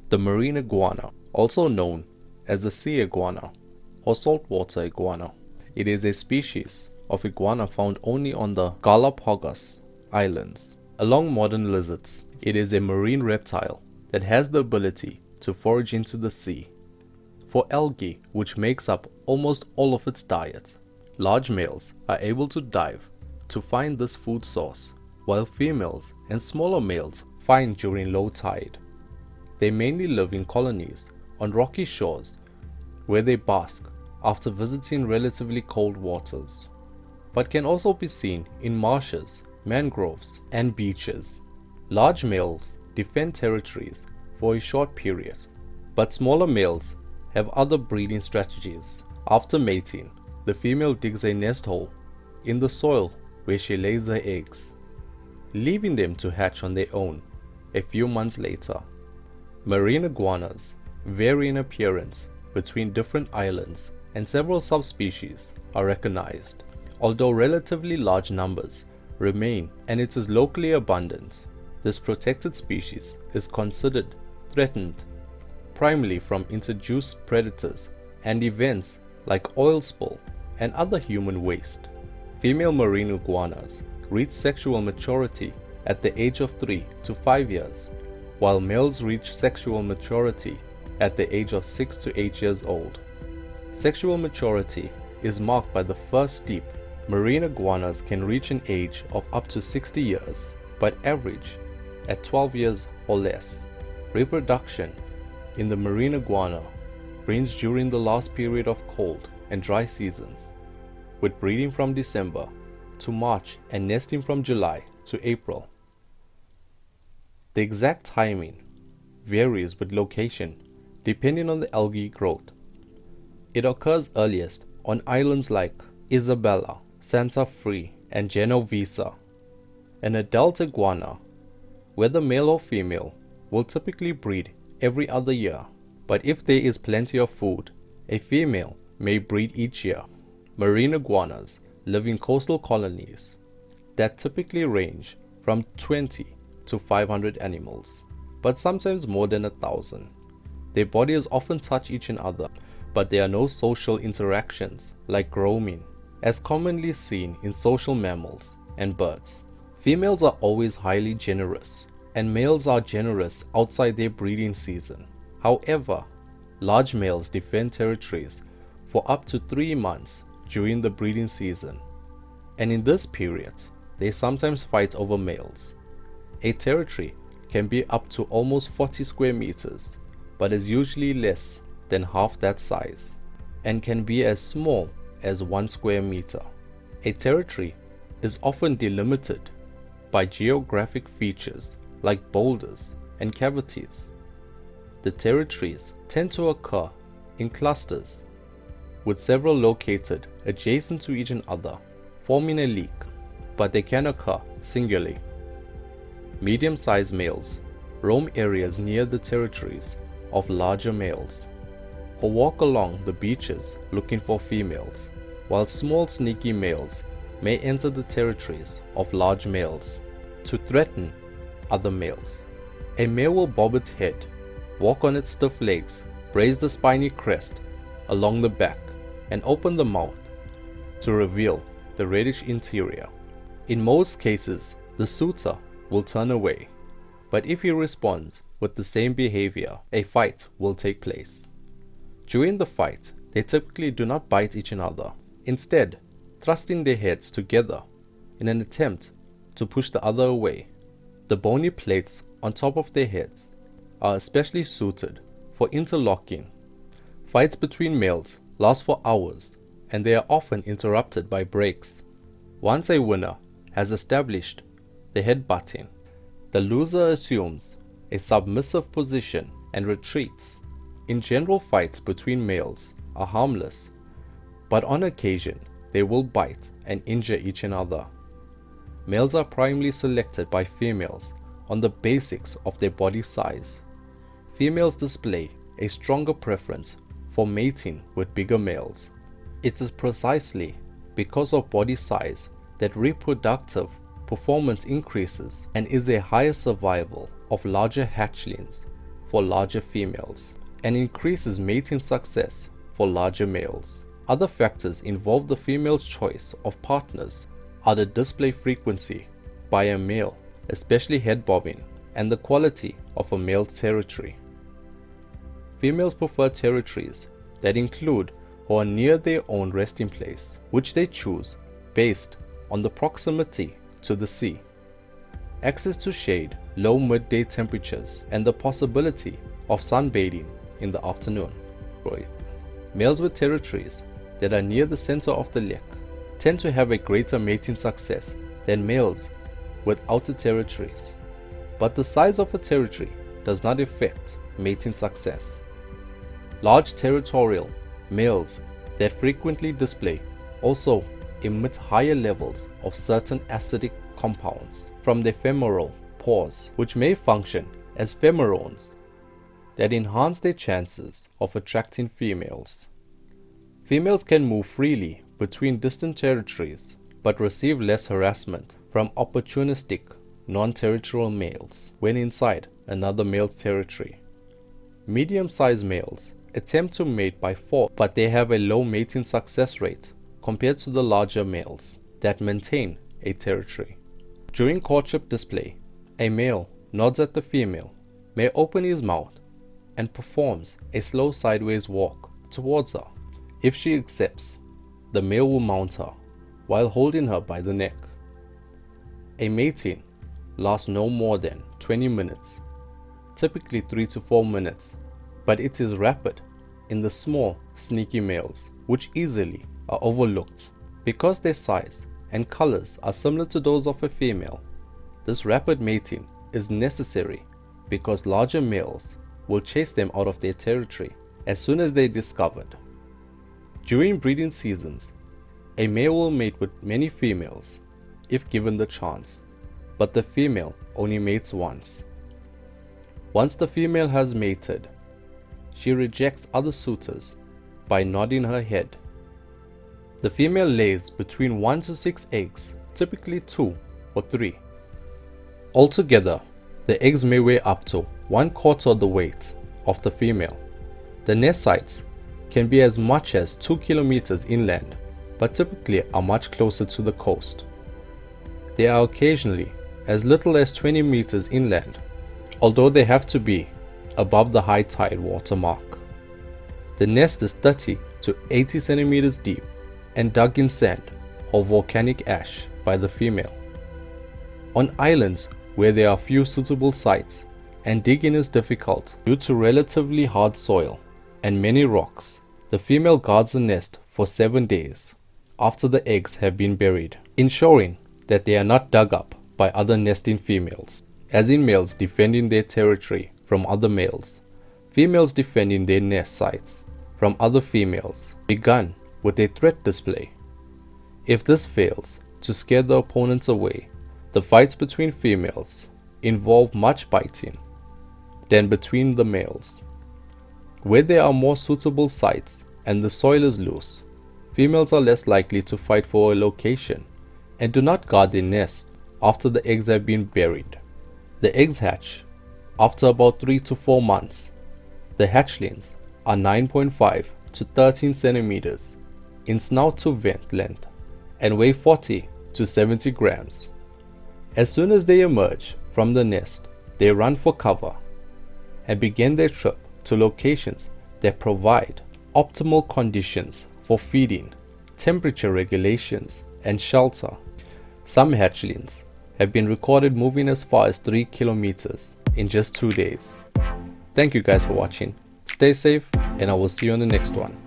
The marine iguana, also known as the sea iguana or saltwater iguana. It is a species of iguana found only on the Galápagos Islands. Along modern lizards, it is a marine reptile that has the ability to forage into the sea for algae, which makes up almost all of its diet. Large males are able to dive to find this food source, while females and smaller males find during low tide. They mainly live in colonies on rocky shores where they bask after visiting relatively cold waters, but can also be seen in marshes, mangroves, and beaches. Large males defend territories for a short period, but smaller males have other breeding strategies. After mating, the female digs a nest hole in the soil where she lays her eggs, leaving them to hatch on their own a few months later. Marine iguanas vary in appearance between different islands, and several subspecies are recognized, although relatively large numbers remain and it is locally abundant. This protected species is considered threatened primarily from introduced predators and events like oil spill and other human waste. Female marine iguanas reach sexual maturity at the age of 3 to 5 years, while males reach sexual maturity at the age of 6 to 8 years old. Sexual maturity is marked by the first steep. Marine iguanas can reach an age of up to 60 years, but average at 12 years or less. Reproduction in the marine iguana ranges during the last period of cold and dry seasons, with breeding from December to March and nesting from July to April. The exact timing varies with location depending on the algae growth. It occurs earliest on islands like Isabella, Santa Fe, and Genovesa. An adult iguana, whether male or female, will typically breed every other year, but if there is plenty of food, a female may breed each year. Marine iguanas live in coastal colonies that typically range from 20 to 500 animals, but sometimes more than 1,000. Their bodies often touch each other, but there are no social interactions like grooming, as commonly seen in social mammals and birds. Females are always highly generous, and males are generous outside their breeding season. However, large males defend territories for up to 3 months during the breeding season, and in this period, they sometimes fight over males. A territory can be up to almost 40 square meters, but is usually less than half that size, and can be as small as 1 square meter. A territory is often delimited by geographic features like boulders and cavities. The territories tend to occur in clusters, with several located adjacent to each other, forming a leak, but they can occur singularly. Medium-sized males roam areas near the territories of larger males, or walk along the beaches looking for females, while small sneaky males may enter the territories of large males to threaten other males. A male will bob its head, walk on its stiff legs, raise the spiny crest along the back, and open the mouth to reveal the reddish interior. In most cases, the suitor will turn away, but if he responds with the same behavior, a fight will take place. During the fight, they typically do not bite each other, instead thrusting their heads together in an attempt to push the other away. The bony plates on top of their heads are especially suited for interlocking. Fights between males last for hours, and they are often interrupted by breaks. Once a winner has established the head-butting, the loser assumes a submissive position and retreats. In general, fights between males are harmless, but on occasion they will bite and injure each other. Males are primarily selected by females on the basics of their body size. Females display a stronger preference for mating with bigger males. It is precisely because of body size that reproductive performance increases and is a higher survival of larger hatchlings for larger females and increases mating success for larger males. Other factors involve the female's choice of partners are the display frequency by a male, especially head bobbing, and the quality of a male's territory. Females prefer territories that include or are near their own resting place, which they choose based on the proximity to the sea, access to shade, low midday temperatures, and the possibility of sunbathing in the afternoon. Males with territories that are near the center of the lake tend to have a greater mating success than males with outer territories, but the size of a territory does not affect mating success. Large territorial males that frequently display also emit higher levels of certain acidic compounds from their femoral pores, which may function as pheromones that enhance their chances of attracting females. Females can move freely between distant territories but receive less harassment from opportunistic, non-territorial males when inside another male's territory. Medium-sized males attempt to mate by force, but they have a low mating success rate compared to the larger males that maintain a territory. During courtship display, a male nods at the female, may open his mouth, and performs a slow sideways walk towards her. If she accepts, the male will mount her while holding her by the neck. A mating lasts no more than 20 minutes, typically 3 to 4 minutes, but it is rapid in the small, sneaky males, which easily are overlooked. Because their size and colors are similar to those of a female, this rapid mating is necessary because larger males will chase them out of their territory as soon as they are discovered. During breeding seasons, a male will mate with many females if given the chance, but the female only mates once. Once the female has mated, she rejects other suitors by nodding her head. The female lays between 1 to 6 eggs, typically 2 or 3. Altogether, the eggs may weigh up to 1/4 of the weight of the female. The nest sites can be as much as 2 kilometers inland, but typically are much closer to the coast. They are occasionally as little as 20 meters inland, although they have to be above the high tide water mark. The nest is 30 to 80 centimeters deep and dug in sand or volcanic ash by the female. On islands where there are few suitable sites and digging is difficult due to relatively hard soil and many rocks, the female guards the nest for 7 days after the eggs have been buried, ensuring that they are not dug up by other nesting females, as in males defending their territory from other males, females defending their nest sites from other females, begun with a threat display. If this fails to scare the opponents away, the fights between females involve much biting than between the males. Where there are more suitable sites and the soil is loose, females are less likely to fight for a location and do not guard their nest after the eggs have been buried. The eggs hatch after about 3 to 4 months. The hatchlings are 9.5 to 13 centimeters in snout to vent length and weigh 40 to 70 grams. As soon as they emerge from the nest, they run for cover and begin their trip to locations that provide optimal conditions for feeding, temperature regulations, and shelter. Some hatchlings have been recorded moving as far as 3 kilometers in just 2 days. Thank you guys for watching. Stay safe, and I will see you on the next one.